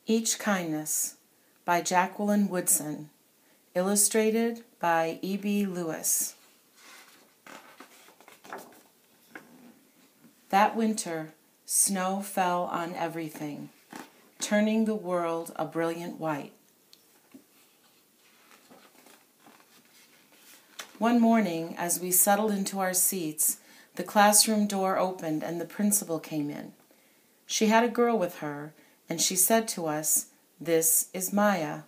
Each Kindness by Jacqueline Woodson. Illustrated by E.B. Lewis. That winter, snow fell on everything, turning the world a brilliant white. One morning, as we settled into our seats, the classroom door opened and the principal came in. She had a girl with her, and she said to us, "This is Maya."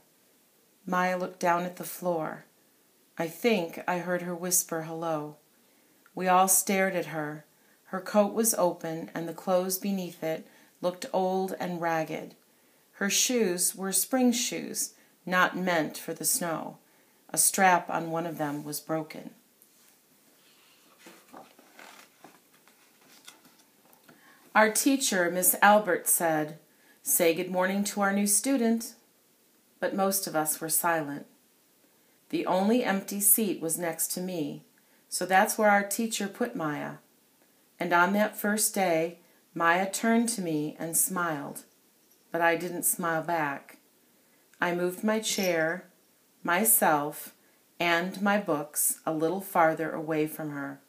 Maya looked down at the floor. I think I heard her whisper hello. We all stared at her. Her coat was open, and the clothes beneath it looked old and ragged. Her shoes were spring shoes, not meant for the snow. A strap on one of them was broken. Our teacher, Miss Albert, said, "Say good morning to our new student." But most of us were silent. The only empty seat was next to me, so that's where our teacher put Maya. And on that first day, Maya turned to me and smiled, but I didn't smile back. I moved my chair, myself, and my books a little farther away from her.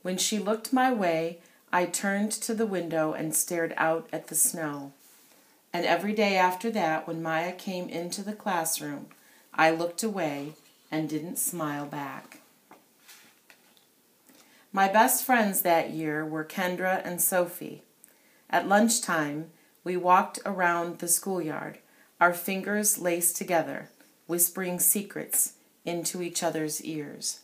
When she looked my way, I turned to the window and stared out at the snow. And every day after that, when Maya came into the classroom, I looked away and didn't smile back. My best friends that year were Kendra and Sophie. At lunchtime, we walked around the schoolyard, our fingers laced together, whispering secrets into each other's ears.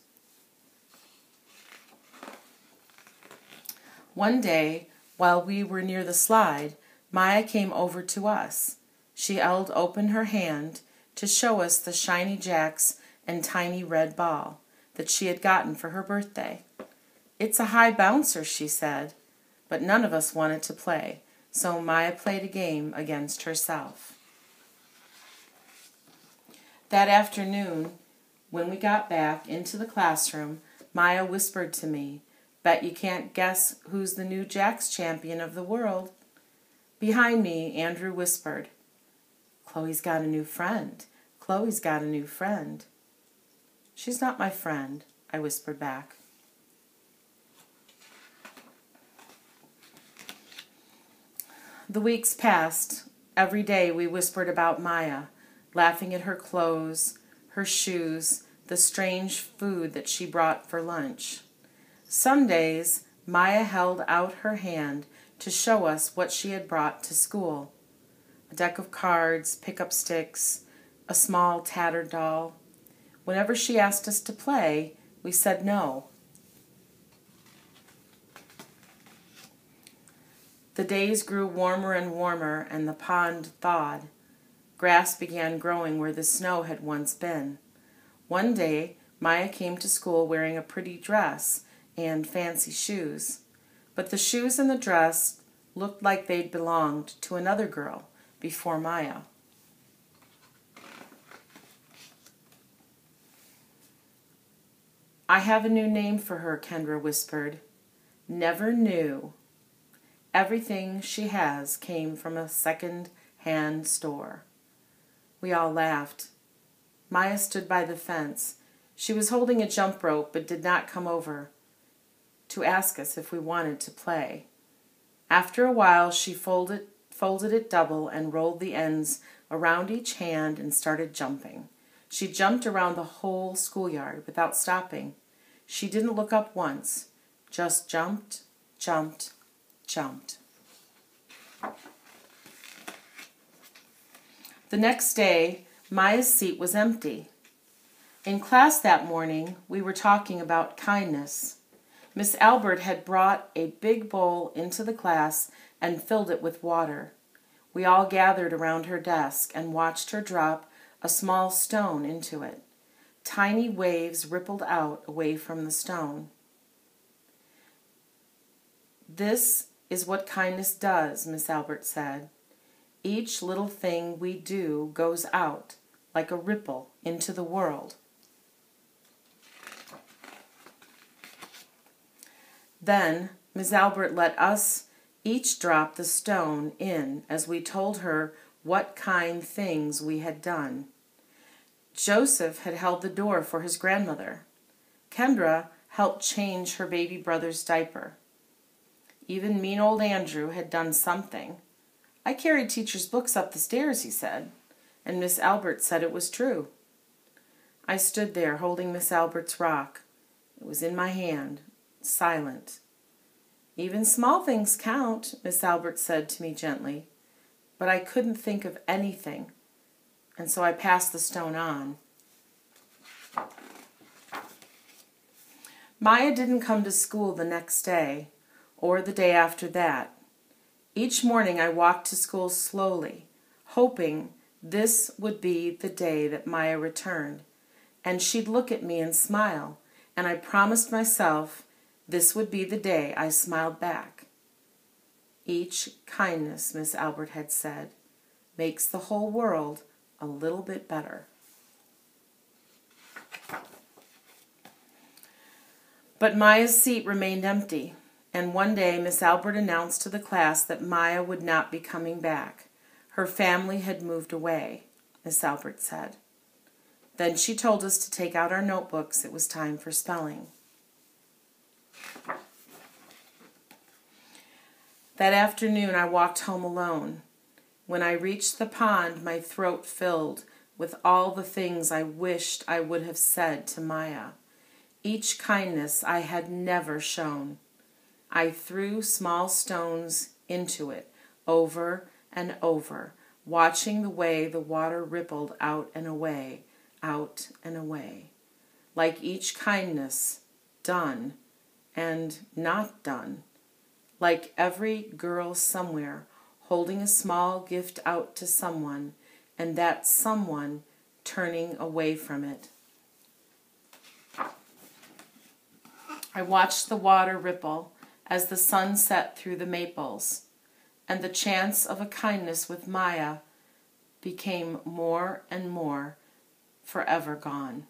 One day, while we were near the slide, Maya came over to us. She held open her hand to show us the shiny jacks and tiny red ball that she had gotten for her birthday. "It's a high bouncer," she said, but none of us wanted to play, so Maya played a game against herself. That afternoon, when we got back into the classroom, Maya whispered to me, "Bet you can't guess who's the new Jacks champion of the world." Behind me, Andrew whispered, "Chloe's got a new friend. Chloe's got a new friend." "She's not my friend," I whispered back. The weeks passed. Every day we whispered about Maya, laughing at her clothes, her shoes, the strange food that she brought for lunch. Some days, Maya held out her hand to show us what she had brought to school. A deck of cards, pickup sticks, a small tattered doll. Whenever she asked us to play, we said no. The days grew warmer and warmer, and the pond thawed. Grass began growing where the snow had once been. One day, Maya came to school wearing a pretty dress and fancy shoes. But the shoes and the dress looked like they'd belonged to another girl before Maya. "I have a new name for her," Kendra whispered. "Never knew. Everything she has came from a second-hand store." We all laughed. Maya stood by the fence. She was holding a jump rope but did not come over to ask us if we wanted to play. After a while, she folded it double and rolled the ends around each hand and started jumping. She jumped around the whole schoolyard without stopping. She didn't look up once, just jumped, jumped, jumped. The next day, Maya's seat was empty. In class that morning, we were talking about kindness. Miss Albert had brought a big bowl into the class and filled it with water. We all gathered around her desk and watched her drop a small stone into it. Tiny waves rippled out away from the stone. "This is what kindness does," Miss Albert said. "Each little thing we do goes out like a ripple into the world." Then Miss Albert let us each drop the stone in as we told her what kind things we had done. Joseph had held the door for his grandmother. Kendra helped change her baby brother's diaper. Even mean old Andrew had done something. I carried teacher's books up the stairs, he said, and Miss Albert said it was true. I stood there holding Miss Albert's rock. It was in my hand, silent. Even small things count, Miss Albert said to me gently, but I couldn't think of anything, and so I passed the stone on. Maya didn't come to school the next day, or the day after that. Each morning I walked to school slowly, hoping this would be the day that Maya returned, and she'd look at me and smile, and I promised myself this would be the day I smiled back. Each kindness, Miss Albert had said, makes the whole world a little bit better. But Maya's seat remained empty, and one day Miss Albert announced to the class that Maya would not be coming back. Her family had moved away, Miss Albert said. Then she told us to take out our notebooks. It was time for spelling. That afternoon I walked home alone. When I reached the pond, my throat filled with all the things I wished I would have said to Maya. Each kindness I had never shown. I threw small stones into it, over and over, watching the way the water rippled out and away, out and away. Like each kindness, done and not done. Like every girl somewhere holding a small gift out to someone, and that someone turning away from it. I watched the water ripple as the sun set through the maples, and the chance of a kindness with Maya became more and more forever gone.